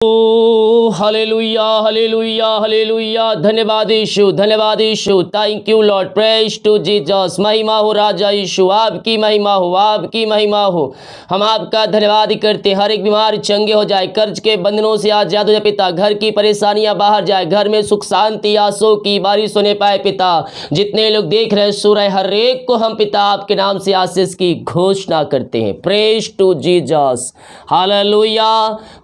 ओ hallelujah hallelujah hallelujah. धन्यवाद यीशु, धन्यवाद Yeshu. Thank you Lord, praise to Jesus. महिमा हो राजा यीशु, आपकी महिमा हो, आपकी महिमा हो। हम आपका धन्यवाद करते हैं। हर एक बीमार चंगे हो जाए, कर्ज के बंधनों से आजाद हो जाए पिता। घर की परेशानियां बाहर जाए, घर में सुख शांति आंसू की बारिश होने पाए पिता। जितने लोग देख रहे हैं सुर है, हर एक को हम पिता आपके नाम से आशीष की घोषणा करते हैं। Praise to Jesus, hallelujah.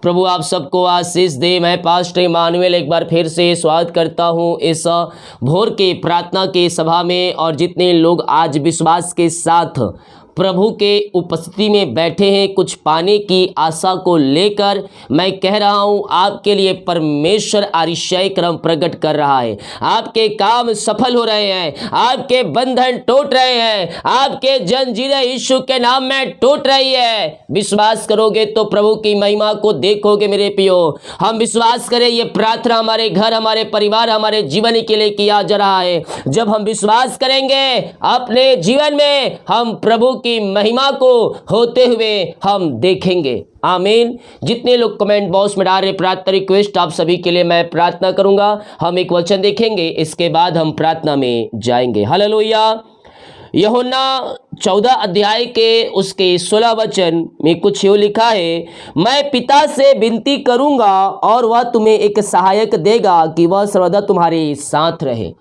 प्रभु आप सबको आशीष दे। मैं पास्टर इमानुएल एक बार फिर से स्वागत करता हूं इस भोर के प्रार्थना के सभा में। और जितने लोग आज विश्वास के साथ प्रभु के उपस्थिति में बैठे हैं कुछ पाने की आशा को लेकर, मैं कह रहा हूं आपके लिए परमेश्वर आश्चर्य क्रम प्रकट कर रहा है। आपके काम सफल हो रहे हैं, आपके बंधन टूट रहे हैं, आपके जंजीरें यीशु के नाम में टूट रही है। विश्वास करोगे तो प्रभु की महिमा को देखोगे मेरे प्रियो। हम विश्वास करें, ये प्रार्थना हमारे घर, हमारे परिवार, हमारे जीवन के लिए किया जा रहा है। जब हम विश्वास करेंगे अपने जीवन में, हम प्रभु की महिमा को होते हुए हम देखेंगे। आमीन। जितने लोग कमेंट बॉक्स में डाल रहे प्रार्थना रिक्वेस्ट, आप सभी के लिए मैं प्रार्थना करूंगा। हम एक वचन देखेंगे, इसके बाद हम प्रार्थना में जाएंगे। हालेलुया। यूहन्ना 14 अध्याय के उसके 16 वचन में कुछ यूं लिखा है, मैं पिता से विनती करूंगा और वह तुम्हें एक सहायक देगा कि वह सर्वदा तुम्हारे साथ रहे।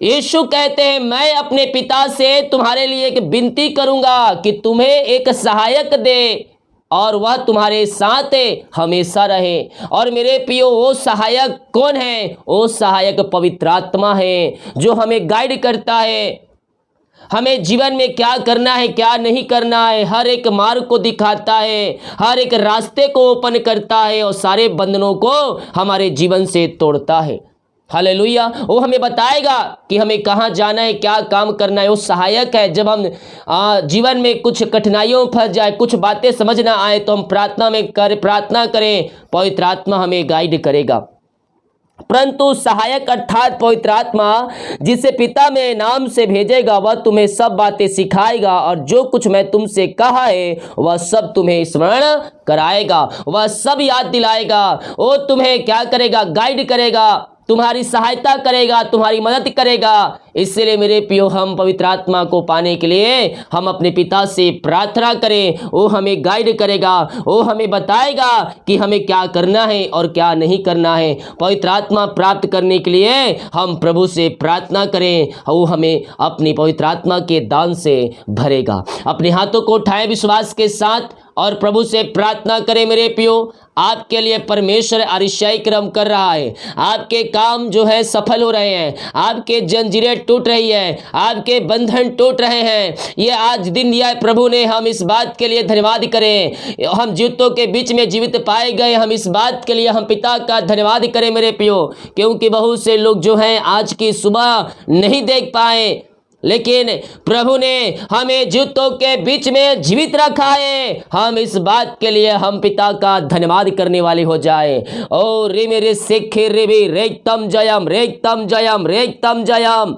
यीशु कहते हैं, मैं अपने पिता से तुम्हारे लिए एक विनती करूंगा कि तुम्हें एक सहायक दे और वह तुम्हारे साथ हमेशा रहे। और मेरे प्रियो, वो सहायक कौन है? वो सहायक पवित्र आत्मा है, जो हमें गाइड करता है, हमें जीवन में क्या करना है क्या नहीं करना है, हर एक मार्ग को दिखाता है, हर एक रास्ते को ओपन करता है और सारे बंधनों को हमारे जीवन से तोड़ता है। हालेलुया। वो हमें बताएगा कि हमें कहाँ जाना है, क्या काम करना है। वो सहायक है। जब हम जीवन में कुछ कठिनाइयों में फंस जाए, कुछ बातें समझ ना आए, तो हम प्रार्थना करें, पवित्र आत्मा हमें गाइड करेगा। परंतु सहायक अर्थात पवित्र आत्मा, जिसे पिता मेरे नाम से भेजेगा, वह तुम्हें सब बातें सिखाएगा और जो कुछ मैं तुमसे कहा है वह सब तुम्हें स्मरण कराएगा, वह सब याद दिलाएगा। वो तुम्हें क्या करेगा? गाइड करेगा, तुम्हारी सहायता करेगा, तुम्हारी मदद करेगा। इसलिए मेरे प्रियो, हम पवित्र आत्मा को पाने के लिए हम अपने पिता से प्रार्थना करें। वो हमें गाइड करेगा, वो हमें बताएगा कि हमें क्या करना है और क्या नहीं करना है। पवित्र आत्मा प्राप्त करने के लिए हम प्रभु से प्रार्थना करें, वो हमें अपनी पवित्र आत्मा के दान से भरेगा। अपने हाथों को उठाएं विश्वास के साथ और प्रभु से प्रार्थना करें। मेरे प्रियो, आपके लिए परमेश्वर आश्चर्य क्रम कर रहा है। आपके काम जो है सफल हो रहे हैं, आपके जंजीरें टूट रही है, आपके बंधन टूट रहे हैं। ये आज दिन दिया है प्रभु ने, हम इस बात के लिए धन्यवाद करें। हम जीवितों के बीच में जीवित पाए गए, हम इस बात के लिए हम पिता का धन्यवाद करें मेरे प्रियो। क्योंकि बहुत से लोग जो हैं आज की सुबह नहीं देख पाए, लेकिन प्रभु ने हमें जीवितों के बीच में जीवित रखा है। हम इस बात के लिए हम पिता का धन्यवाद करने वाले हो जाए। ओ रे मेरे सिखे रे भी रेतम जयम रेतम जयम रेतम जयम।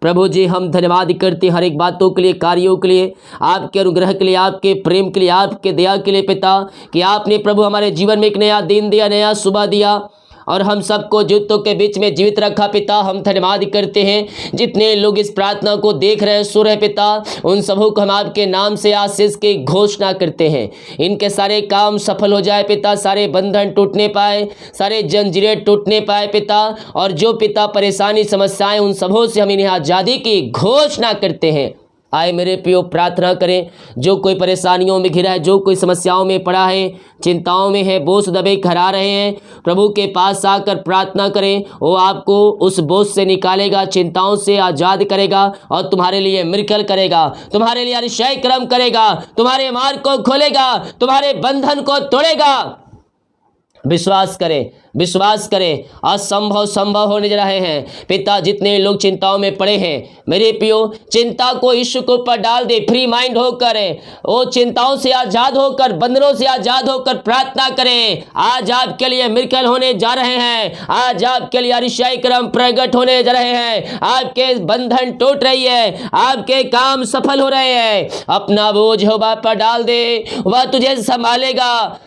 प्रभु जी, हम धन्यवाद करते हैं हर एक बातों के लिए, कार्यों के लिए, आपके अनुग्रह के लिए, आपके प्रेम के लिए, आपके दया के लिए पिता, कि आपने प्रभु हमारे जीवन में एक नया दिन दिया, नया सुबह दिया और हम सबको जीवितों के बीच में जीवित रखा पिता। हम धन्यवाद करते हैं। जितने लोग इस प्रार्थना को देख रहे हैं सुर है पिता, उन सबों को हम आपके नाम से आशीष की घोषणा करते हैं। इनके सारे काम सफल हो जाए पिता, सारे बंधन टूटने पाए, सारे जंजीरें टूटने पाए पिता। और जो पिता परेशानी समस्याएं, उन सबों से हम इन्हें आज़ादी की घोषणा करते हैं। आए मेरे प्रियो, प्रार्थना करें। जो कोई परेशानियों में घिरा है, जो कोई समस्याओं में पड़ा है, चिंताओं में है, बोझ दबे खड़ा रहे हैं, प्रभु के पास आकर प्रार्थना करें। वो आपको उस बोझ से निकालेगा, चिंताओं से आज़ाद करेगा और तुम्हारे लिए मिरेकल करेगा, तुम्हारे लिए आश्चर्य क्रम करेगा, तुम्हारे मार्ग को खोलेगा, तुम्हारे बंधन को तोड़ेगा। विश्वास करें, विश्वास करें। असंभव संभव होने जा रहे हैं पिता। जितने लोग चिंताओं में पड़े हैं मेरे प्रियो, चिंता को यीशु के ऊपर डाल दे। फ्री माइंड होकर, वो चिंताओं से आजाद होकर, बंधनों से आजाद होकर प्रार्थना करें। आज आपके लिए मिरेकल होने जा रहे हैं, आज आपके लिए आश्चर्य क्रम प्रकट होने जा रहे हैं। आपके बंधन टूट रही है, आपके काम सफल हो रहे हैं। अपना बोझ यहोवा पर डाल दे, वह तुझे संभालेगा।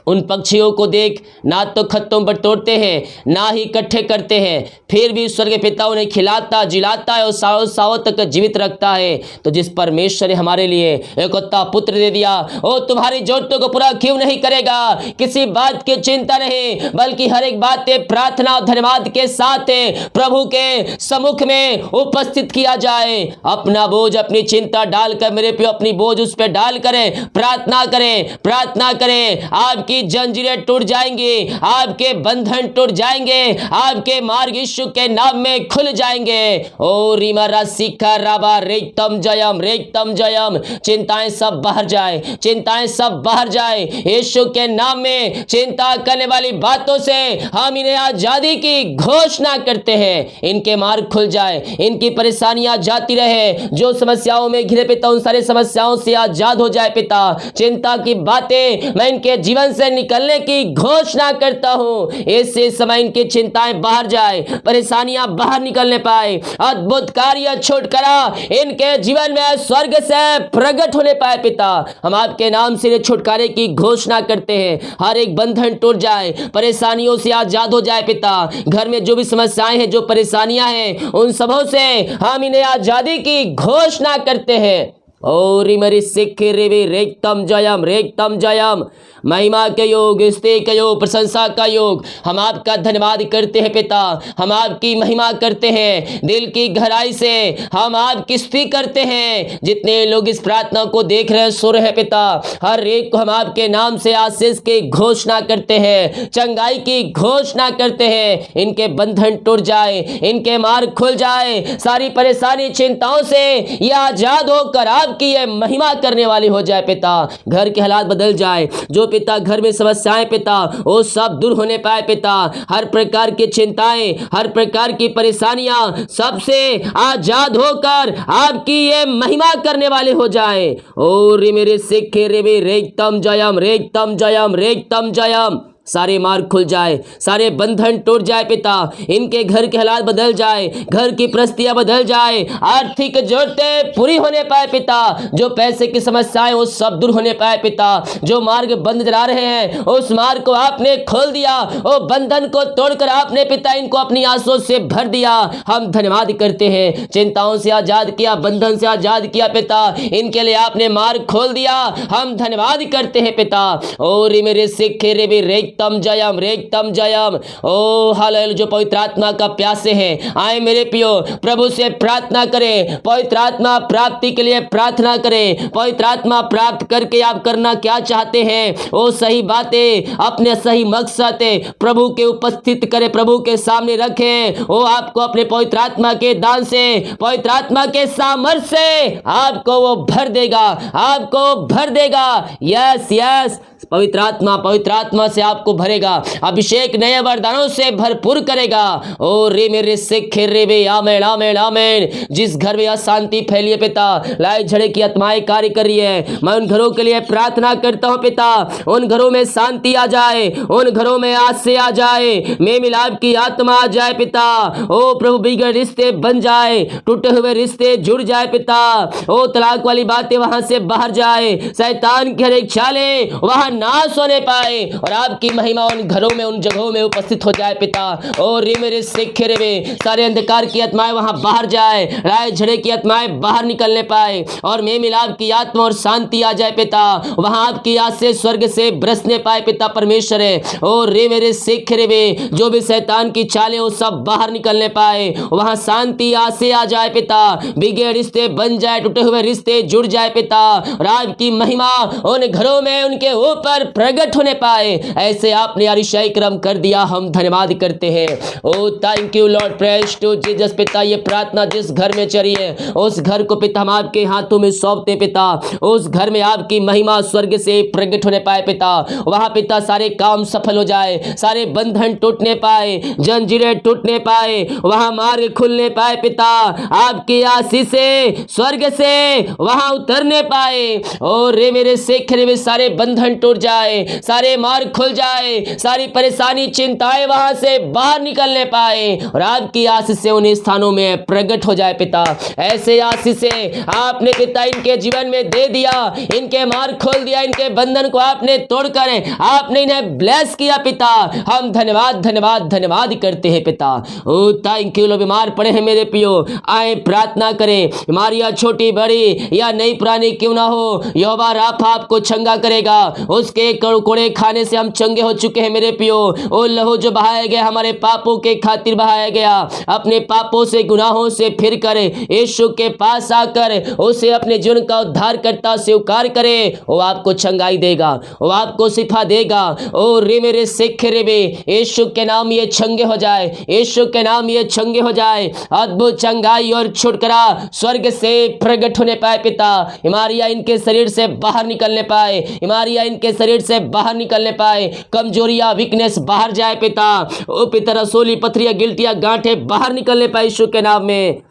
उन पक्षियों को देख, ना तो खत्तों पर तोड़ते हैं, ना ही इकट्ठे करते हैं, फिर भी स्वर्ग पिता उन्हें खिलाता जिलाता है और सालों सालों तक जीवित रखता है। तो जिस परमेश्वर ने हमारे लिए एकलौता पुत्र दे दिया, वो तुम्हारी जरूरतों को पूरा क्यों नहीं करेगा? किसी बात की चिंता नहीं, बल्कि हर एक बात प्रार्थना और धन्यवाद के साथ प्रभु के सम्मुख में उपस्थित किया जाए। अपना बोझ, अपनी चिंता डालकर, मेरे प्रियो, अपनी बोझ उस पर डाल करें, प्रार्थना करें, प्रार्थना करें। आपकी जंजीरें टूट जाएंगी, आपके बंधन टूट जाएंगे, आपके मार्ग यीशु के नाम में खुल जाएंगे। ओ रिमरा सिखा राबा रेतम जयम, रेतम जयम। चिंताएं सब बाहर जाए, चिंताएं सब बाहर जाए यीशु के नाम में। चिंता करने वाली बातों से हम इन्हें आजादी की घोषणा करते हैं। इनके मार्ग खुल जाए, इनकी परेशानियां जाती रहे, जो समस्याओं में घिरे पिता उन सारी समस्याओं से आजाद हो जाए पिता। चिंता की बातें मैं इनके जीवन से निकलने की घोषणा करता हूं। इससे समय इनकी चिंताएं बाहर जाए, परेशानियां बाहर निकलने पाए, अद्भुत कार्य छुटकारा इनके जीवन में स्वर्ग से प्रकट होने पाए पिता। हम आपके नाम से छुटकारे की घोषणा करते हैं। हर एक बंधन टूट जाए, परेशानियों से आजाद हो जाए पिता। घर में जो भी समस्याएं हैं, जो परेशानियां हैं, उन सबों से हम इन्हें आजादी की घोषणा करते हैं। और मेरी सिख रेवे रेतम जयम, रेतम जयम। महिमा के योग, स्तुति के योग, प्रशंसा का योग हम आपका धन्यवाद करते हैं पिता। हम आपकी महिमा करते हैं, दिल की गहराई से हम आपकी स्तुति करते हैं। जितने लोग इस प्रार्थना को देख रहे हैं, सुन रहे हैं पिता, हर एक को हम आपके नाम से आशीष की घोषणा करते हैं, चंगाई की घोषणा करते हैं। इनके बंधन टूट जाए, इनके मार्ग खुल जाए, सारी परेशानी चिंताओं से ये आजाद होकर आपकी ये महिमा करने वाली हो जाए पिता। घर के हालात बदल जाए, जो पिता घर में समस्याएं पिता वो सब दूर होने पाए पिता। हर प्रकार की चिंताएं, हर प्रकार की परेशानियां सबसे आजाद होकर आपकी ये महिमा करने वाले हो जाए। और मेरे सिखे रे रेतम जयम, रेतम जयम, रेतम जयम। सारे मार्ग खुल जाए, सारे बंधन टूट जाए पिता। इनके घर के हालात बदल जाए, घर की परिस्थितियां बदल जाए, आर्थिक जरूरतें पूरी होने पाए पिता। जो पैसे की समस्याएं वो सब दूर होने पाए पिता। जो मार्ग बंद चला रहे हैं उस मार्ग को आपने खोल दिया, वो बंधन को तोड़कर आपने पिता इनको अपनी आंसुओं से भर दिया। हम धन्यवाद करते हैं। चिंताओं से आजाद किया, बंधन से आजाद किया पिता। इनके लिए आपने मार्ग खोल दिया, हम धन्यवाद करते हैं पिता। और मेरे सिखे रे रेतम जयम, रेतम जयम। ओ हालेलुया। जो पवित्र आत्मा का प्यासे हैं, आए मेरे पियो, प्रभु से प्रार्थना करें, पवित्र आत्मा प्राप्ति के लिए प्रार्थना करें। पवित्र आत्मा प्राप्त करके आप करना क्या चाहते हैं, वो सही बातें, अपने सही मकसद प्रभु के उपस्थित करें, प्रभु के सामने रखें। वो आपको अपने पवित्र आत्मा के दान से, पवित्र आत्मा के सामर्थ्य से आपको वो भर देगा, आपको भर देगा। यस यस, पवित्र आत्मा से आपको भरेगा, अभिषेक नए वरदानों से भरपूर करेगा। ओ रे मेरे सिखे रे वे, आमेन आमेन आमेन। जिस घर में अशांति फैली है पिता, लड़ाई झगड़े की आत्माएं कार्य कर रही है, मैं उन घरों के लिए प्रार्थना करता हूं पिता। उन घरों में शांति आ जाए, उन घरों में आशा आ जाए, में मिलाप की आत्मा आ जाए पिता। ओ प्रभु, बिगड़े रिश्ते बन जाए, टूटे हुए रिश्ते जुड़ जाए पिता। ओ तलाक वाली बातें वहां से बाहर जाए, शैतान की हर एक चालें वहां नाश होने पाए, और आपकी महिमा उन घरों में, उन जगहों में उपस्थित हो जाए पिता। और रे मेरे सिखे रे, सारे अंधकार की आत्माएं वहां बाहर जाए, लड़ाई झगड़े की आत्माएं बाहर निकलने पाए, और में मिलाप की आत्मा और शांति आ जाए पिता। वहां आपकी आशीष स्वर्ग से बरसने पाए पिता परमेश्वर है। और रे मेरे सिखे रे, जो भी शैतान की चालें वो सब बाहर निकलने पाए, वहां शांति आशा आ जाए पिता। बिगड़े रिश्ते बन जाए, टूटे हुए रिश्ते जुड़ जाए पिता, और आपकी महिमा उन घरों में उनके ऊपर प्रकट होने पाए। ऐसे आपने अतिशय क्रम कर दिया, हम धन्यवाद करते हैं। Oh thank you Lord, praise to Jesus पिता। ये प्रार्थना जिस घर में चली है उस घर को पिता हम आपके हाथों में सौंपते पिता। उस घर में आपकी महिमा स्वर्ग से प्रकट होने पाए पिता। वहां पिता सारे काम सफल हो जाए, सारे बंधन टूटने पाए, जंजीरें टूटने पाए, वहां मार्ग खुलने पाए पिता। आपकी आशीष से स्वर्ग से वहां उतरने पाए। और रे मेरे सिख रे, सारे बंधन टूट उठ जाए, सारे मार्ग खुल जाए, सारी परेशानी चिंताएं वहां से बाहर निकलने पाए और आपकी आशीष से उन स्थानों में प्रकट हो जाए पिता। ऐसे आशीष से आपने पिता इनके जीवन में दे दिया, इनके मार्ग खोल दिया, इनके बंधन को आपने तोड़कर आपने इन्हें ब्लेस किया पिता। हम धन्यवाद धन्यवाद धन्यवाद करते हैं पिता। ओ थैंक यू। लोग बीमार पड़े हैं मेरे पियो, आए प्रार्थना करें, बीमारियां छोटी बड़ी या नई पुरानी क्यों ना हो, यहोवा राफा आपको चंगा करेगा। उसके कोड़े खाने से हम चंगे हो चुके हैं मेरे पियो। ओ लहू जो बहाया गया हमारे पापों के खातिर बहाया गया, अपने पापों से गुनाहों से फिर करे यीशु के पास आकर उसे अपने जीवन का उद्धार करता स्वीकार करे, वो आपको चंगाई देगा, वो आपको शिफा देगा। ओ रे मेरे सिख रे बे, यीशु के नाम ये चंगे हो जाए, यीशु के नाम ये चंगे हो जाए। अद्भुत चंगाई और छुटकारा स्वर्ग से प्रकट होने पाए पिता। बीमारियां इनके शरीर से बाहर निकलने पाए, बीमारियां इनके शरीर से बाहर निकलने पाए, कमजोरियां वीकनेस बाहर जाए पिता। ओ पिता रसोली पथरियां गिल्टियां गांठें बाहर निकलने पाए यीशु के नाम में।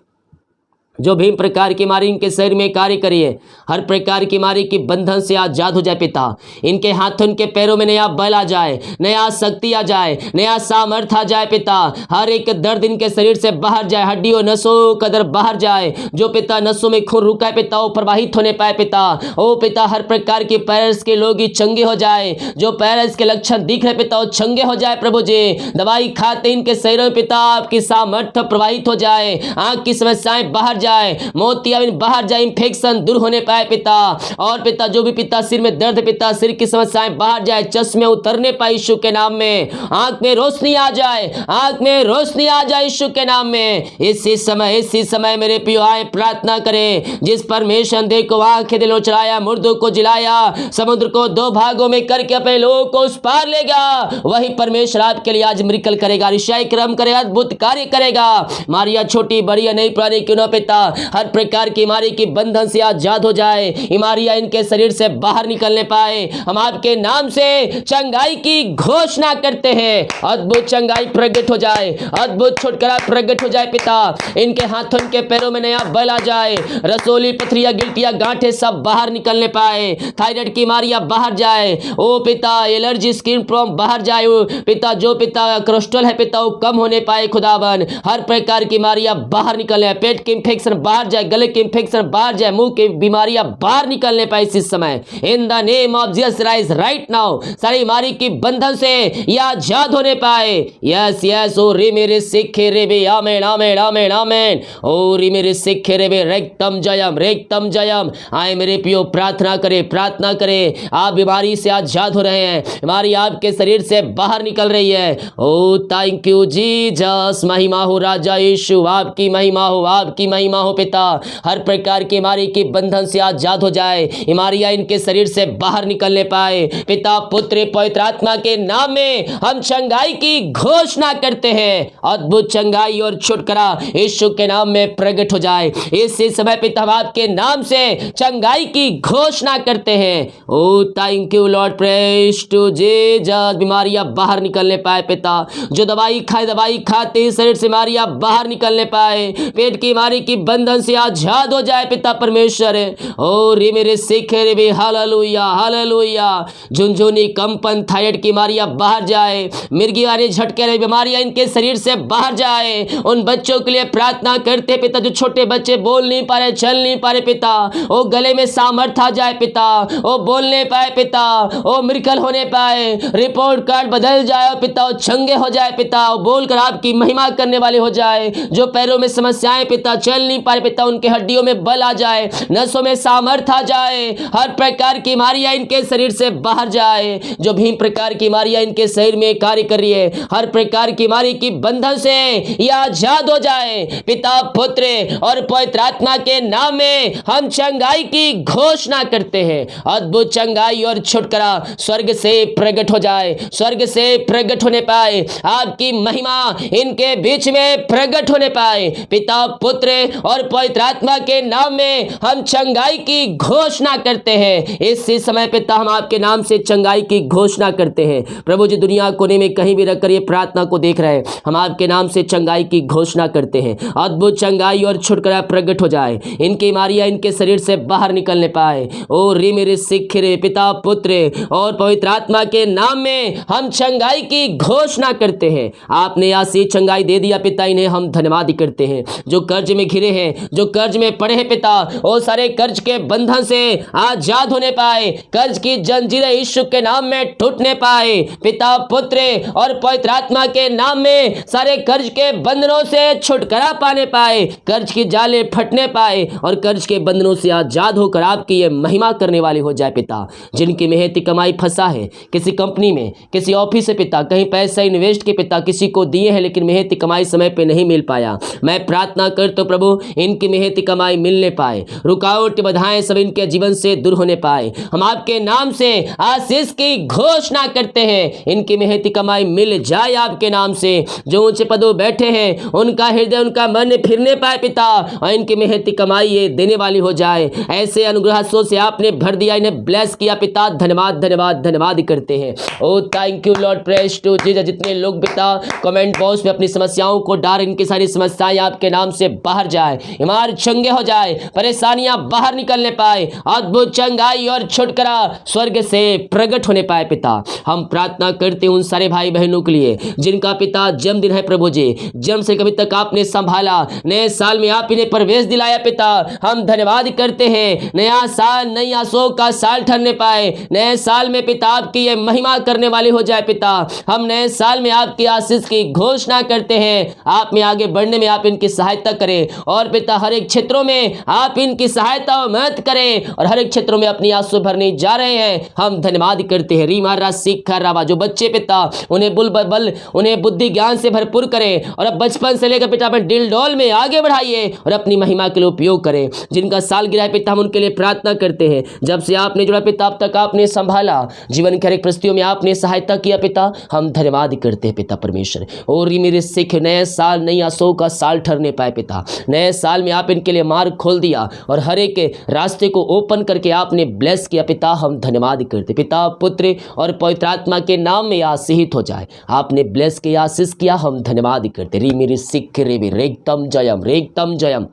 जो भी प्रकार की बीमारी इनके शरीर में कार्य करिए, हर प्रकार की बीमारी की बंधन से आजाद हो जाए पिता। इनके हाथों इनके पैरों में नया बल आ जाए, नया शक्ति आ जाए, नया सामर्थ्य आ जाए पिता। हर एक दर्द इनके शरीर से बाहर जाए, हड्डियों नसों का दर्द बाहर जाए। जो पिता नसों में खून रुका है पिता वो प्रवाहित होने पाए पिता। ओ पिता हर प्रकार की पैरस के लोग चंगे हो जाए, जो पैरस के लक्षण दिख रहे पिता वो चंगे हो जाए प्रभु जी। दवाई खाते इनके शरीर में पिता आपकी सामर्थ्य प्रवाहित हो जाए, आंख की समस्याएं बाहर जाए, मोतियाबिंद बाहर जाए, इंफेक्शन दूर होने पाए पिता। और पिता जो भी पिता सिर में दर्द पिता सिर की समस्याएं बाहर जाए, चश्मे उतरने पाए यीशु के नाम में। आंख में रोशनी आ जाए, आंख में रोशनी आ जाए यीशु के नाम में। इसी समय मेरे पियो आए प्रार्थना करें। जिस परमेश्वर अंधे को आंखें दिलो चलाया, मुर्दों को जिलाया, समुद्र को दो भागों में करके अपने लोगों को उस पार लेगा, वही परमेश्वर आपके लिए आज मिरेकल करेगा, ऋषाई क्रम करेगा, अद्भुत कार्य करेगा। मारिया छोटी बड़ी या नहीं पुरानी क्यों ना पिता, हर प्रकार की बीमारी की बंधन से आजाद हो जाए, बीमारियां इनके शरीर से बाहर निकलने पाए। हम आपके नाम से चंगाई की घोषणा करते हैं। अद्भुत चंगाई प्रकट हो जाए, अद्भुत छुटकारा प्रकट हो जाए पिता। इनके हाथों इनके पैरों में नया बल आ जाए, रसोली पथरियां गिल्टियां गांठें सब बाहर निकलने पाए, थायराइड की बीमारियां बाहर जाए। ओ पिता एलर्जी स्किन प्रॉब्लम बाहर जाए पिता। जो पिता कोलेस्ट्रॉल है पिता वो कम होने पाए खुदावन। हर प्रकार की बीमारियां बाहर निकले, पेट की इंफेक्शन बाहर जाए, गले की इंफेक्शन बाहर जाए, मुंह की बीमारियां बाहर निकलने पाए इस समय। In the name of Jesus rise right now सारी बीमारी की बंधन से या आजाद होने पाए। यस यस ओ रे मेरे सिखे रे बे, आमेन आमेन आमेन आमेन। ओ रे मेरे सिखे रे बे, रेक्तम जयम रेक्तम जयम। आए मेरे पियो प्रार्थना करे, प्रार्थना करे। आप बीमारी से आजाद हो रहे हैं, बीमारी आपके शरीर से बाहर निकल रही है। ओ थैंक यू जीसस, महिमा हो राजा यीशु, आपकी महिमा हो, आपकी महिमा हो पिता। हर प्रकार की बीमारी की बंधन से आजाद हो जाए, बीमारियां इनके शरीर से बाहर निकलने पाए पिता पुत्र पवित्र आत्मा के नाम में हम चंगाई की घोषणा करते हैं। अद्भुत चंगाई और छुटकारा यीशु के नाम में प्रकट हो जाए। इसी समय पिता हम आपके नाम से चंगाई की घोषणा करते हैं। Oh thank you Lord, praise to Jesus. बीमारियां बाहर निकलने पाए पिता। जो दवाई खाते शरीर से बीमारियां बाहर निकलने पाए, पेट की बीमारी की बंधन से आजाद हो जाए पिता परमेश्वर। ओ रे मेरे सिखे रे बे, हालेलुया हालेलुया। झुनझुनी कंपन थायराइड की बीमारियां बाहर जाए, मिर्गी वाले झटके वाली बीमारियां इनके शरीर से बाहर जाए। उन बच्चों के लिए प्रार्थना करते पिता जो छोटे बच्चे बोल नहीं पा रहे, चल नहीं पा रहे पिता, ओ गले में सामर्थ्य आ जाए पिता, ओ बोलने पाए पिता, ओ मिरेकल होने पाए, रिपोर्ट कार्ड बदल जाए पिता, ओ चंगे हो जाए पिता, ओ बोलकर आपकी महिमा करने वाले हो जाए। जो पैरों में समस्याएं पिता चल नहीं पा रहे पिता, उनके हड्डियों में बल आ जाए, नसों में सामर्थ्य आ जाए। हर प्रकार की बीमारियां इनके शरीर से बाहर जाए। जो भी प्रकार की बीमारियां इनके शरीर में कार्य कर रही है, हर प्रकार की बीमारी की बंधन से यह आजाद हो जाए पिता पुत्र और पवित्र आत्मा के नाम में हम चंगाई की घोषणा करते हैं। अद्भुत चंगाई और छुटकारा स्वर्ग से प्रकट हो जाए, स्वर्ग से प्रकट होने पाए, आपकी महिमा इनके बीच में प्रकट होने पाए पिता पुत्र और पवित्र आत्मा के नाम में हम चंगाई की घोषणा करते हैं। इसी समय पिता हम आपके नाम से चंगाई की घोषणा करते हैं। प्रभु जी, दुनिया कोने में कहीं भी रखकर ये प्रार्थना को देख रहे हैं, हम आपके नाम से चंगाई की घोषणा करते हैं। अद्भुत चंगाई और छुटकारा प्रकट हो जाए, इनकी बीमारियां इनके शरीर से बाहर निकलने पाए। ओ री मेरे सिख रे पिता पुत्र और पवित्र आत्मा के नाम में हम चंगाई की घोषणा करते हैं। आपने आशीष चंगाई दे दिया पिता, इन्हें हम धन्यवाद करते हैं। जो कर्ज में घिरे हैं, जो कर्ज में पड़े हैं पिता, वो सारे कर्ज के बंधन से आजाद होने पाए, कर्ज की जंजीरें यीशु के नाम में टूटने पाए। पिता पुत्र और पवित्र आत्मा के नाम में सारे कर्ज के बंधनों से छुटकारा पाने पाए, कर्ज की जाले फटने पाए और कर्ज के बंधनों से आजाद होकर आपकी ये महिमा करने वाले हो जाए पिता। जिनकी मेहनती कमाई फंसा है किसी कंपनी में, किसी ऑफिस से पिता, कहीं पैसा इन्वेस्ट के पिता किसी को दिए हैं लेकिन मेहनती कमाई समय पे नहीं मिल पाया, मैं प्रार्थना करता हूं प्रभु इनकी मेहनती कमाई मिलने पाए, रुकावट बाधाएं सब इनके जीवन से दूर होने पाए। हम आपके नाम से आशीष की घोषणा करते हैं, इनकी मेहनती कमाई मिल जाए आपके नाम से। जो ऊंचे पदों बैठे हैं उनका हृदय, उनका मन फिरने पाए पिता, और इनकी मेहनती कमाई ये देने वाली हो जाए। ऐसे अनुग्रहों से आपने भर दिया, इन्हें ब्लेस किया पिता। धन्यवाद धन्यवाद धन्यवाद करते हैं। Oh thank you Lord, praise to Jesus. जितने लोग पिता कमेंट बॉक्स में अपनी समस्याओं को डाल, इनकी सारी समस्याएं आपके नाम से बाहर जाए, बीमार चंगे हो जाए, परेशानियां बाहर निकलने पाए, अद्भुत चंगाई और छुटकारा स्वर्ग से प्रकट होने पाए पिता। हम प्रार्थना करते हैं उन सारे भाई बहनों के लिए जिनका पिता जन्मदिन है प्रभु जी, जन्म से कभी तक आपने संभाला, नए साल में आप इन्हें प्रवेश दिलाया पिता। हम धन्यवाद करते हैं, नया साल नई आशाओं का साल ठहरने पाए, नए साल में पिता आपकी ये महिमा करने वाले हो जाए पिता। हम नए साल में आपकी आशीष की घोषणा करते हैं, आप में आगे बढ़ने में आप इनकी सहायता करें और पिता हर एक क्षेत्रों में आप इनकी सहायता और मदद करें और हर एक क्षेत्रों में अपनी आंसू भरने जा रहे हैं। हम धन्यवाद करते हैं। री मारा सीखा रावा, जो बच्चे पिता उन्हें बल उन्हें बुद्धि ज्ञान से भरपूर करें और अब बचपन से लेकर पिता अपने दिल डोल में आगे बढ़ाइए और अपनी महिमा के लिए उपयोग करें। जिनका साल गिरा है पिता हम उनके लिए प्रार्थना करते हैं। जब से आपने जुड़ा पिता अब तक आपने संभाला, जीवन के हर एक परिस्थितियों में आपने सहायता किया पिता, हम धन्यवाद करते हैं पिता परमेश्वर। और ये मेरे सिख नए साल नई आशाओं का साल ठहरने पाए पिता। नए साल में आप इनके लिए मार्ग खोल दिया और हर एक रास्ते को ओपन करके आपने ब्लेस किया पिता, हम धन्यवाद करते पिता पुत्र और पवित्र आत्मा के नाम में आशीषित हो जाए। आपने ब्लेस किया, आशीष किया, हम धन्यवाद करते। री मेरे सिख रे रेगतम जयम रेगतम जयम।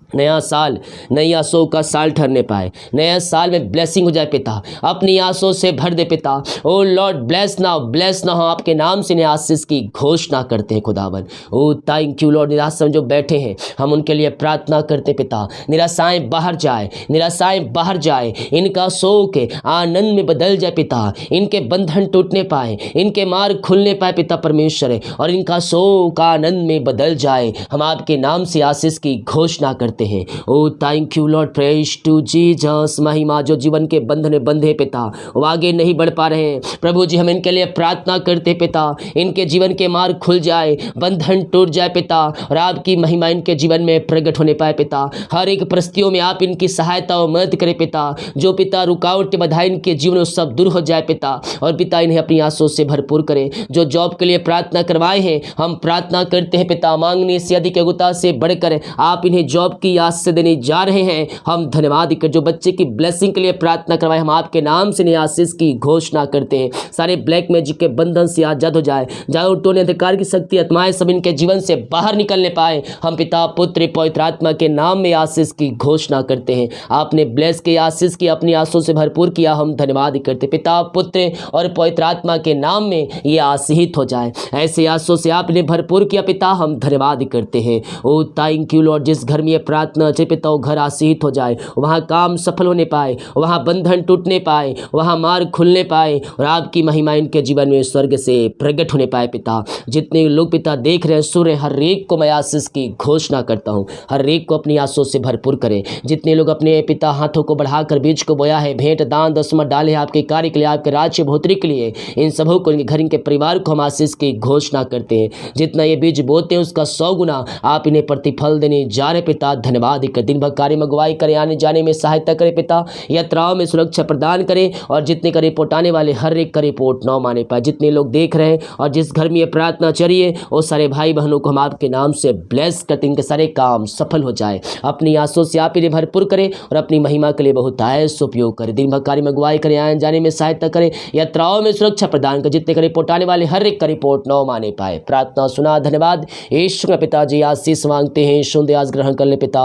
नया साल नई आशाओं का साल ठहरने पाए, नया साल में ब्लेसिंग हो जाए पिता, अपनी आशाओं से भर दे पिता। ओ लॉर्ड ब्लेस ना हो आपके नाम से आशीष की घोषणा करते हैं खुदावन। ओ थैंक यू लॉर्ड। निराशा में जो बैठे हैं हम उनके लिए प्रार्थना करते पिता, निराशाएं बाहर जाए, निराशाएं बाहर जाए, इनका शोक आनंद में बदल जाए पिता, इनके बंधन टूटने पाए, इनके मार्ग खुलने पाए पिता परमेश्वर, और इनका शोक आनंद में बदल जाए। हम आपके नाम से आशीष की घोषणा करते हैं। Oh thank you Lord, praise to Jesus. महिमा जो जीवन के बंधन में बंधे पिता, वो आगे नहीं बढ़ पा रहे हैं प्रभु जी, हम इनके लिए प्रार्थना करते पिता, इनके जीवन के मार्ग खुल जाए, बंधन टूट जाए पिता, और आपकी महिमा इनके जीवन में प्रकट होने पाए पिता। हर एक परिस्थितियों में आप इनकी सहायता और मदद करें पिता। जो पिता रुकावट बाधा इनके जीवन में सब दूर हो जाए पिता, और पिता इन्हें अपनी आंसुओं से भरपूर करें। जो जॉब के लिए प्रार्थना करवाए हैं हम प्रार्थना करते हैं पिता, मांगने से अधिक योग्यता से बढ़कर आप इन्हें जॉब की आस से देने जा रहे हैं। हम धन्यवाद कर जो बच्चे की ब्लेसिंग के लिए प्रार्थना करवाए, हम आपके नाम से आशीष की घोषणा करते हैं। सारे ब्लैक मैजिक के बंधन से आजाद हो जाए, जादू टोने अंधकार की शक्ति आत्माएं सब इनके जीवन से बाहर निकलने पाए। हम पिता पुत्र पवित्र आत्मा के नाम में आशीष की घोषणा करते हैं। आपने ब्लेस के आशीष की अपनी आंसुओं से भरपूर किया, हम धन्यवाद करते पिता पुत्र और पवित्र आत्मा के नाम में ये आशीषित हो जाए। ऐसे आंसुओं से आपने भरपूर किया पिता, हम धन्यवाद करते हैं। Oh thank you Lord. जिस घर में ये प्रार्थना अच्छे पिता वो घर आशीषित हो जाए, वहाँ काम सफल होने पाए, वहाँ बंधन टूटने पाए, वहाँ मार्ग खुलने पाए, और आपकी महिमा इनके जीवन में स्वर्ग से प्रकट होने पाए पिता। जितने लोग पिता देख रहे हैं सुन रहे, हर एक को मैं आशीष की घोषणा करता हूँ, हर एक को अपनी आशीषों से भरपूर करें। जितने लोग अपने पिता हाथों को बढ़ाकर बीज को बोया है, भेंट दान दसमत डाले हैं आपके कार्य के लिए, आपके राज्य भोतरी के लिए, इन सबों को, इनके घर, इनके परिवार को हम आशीष की घोषणा करते हैं। जितना ये बीज बोते हैं उसका 100 गुना आप इन्हें प्रतिफल देने जा रहे पिता। धन्यवाद कर। दिन भर कार्य में अगुवाई करें, आने जाने में सहायता करें पिता, यात्राओं में सुरक्षा प्रदान करें और जितने का रिपोर्ट आने वाले हर एक का रिपोर्ट न माने पाए। जितने लोग देख रहे हैं और जिस घर में ये प्रार्थना चलिए वो सारे भाई बहनों को हम आपके नाम से ब्लेस करते, इनके सारे काम सफल हो जाए। अपनी आंसू से आप इन्हें भरपूर करें और अपनी महिमा के लिए बहुत आयस उपयोग करें। दिन भर कार्य में अगुवाई करें, आने जाने में सहायता करें, यात्राओं में सुरक्षा प्रदान करें। जितने का रिपोर्ट आने वाले हर एक का रिपोर्ट न माने पाए। प्रार्थना सुना, धन्यवाद यीशु के पिताजी। आशीष मांगते हैं, सुन आज ग्रहण कर ले पिता,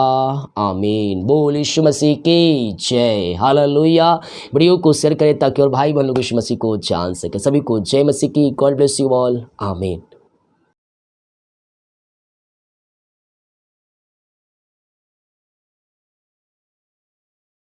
आमीन। बोल यीशु मसीह की जय, हालेलुया। वीडियो को शेयर करें ताकि और भाई बहन लोग यीशु मसीह को जान सके। सभी को जय मसीह की। गॉड ब्लेस यू ऑल, आमीन।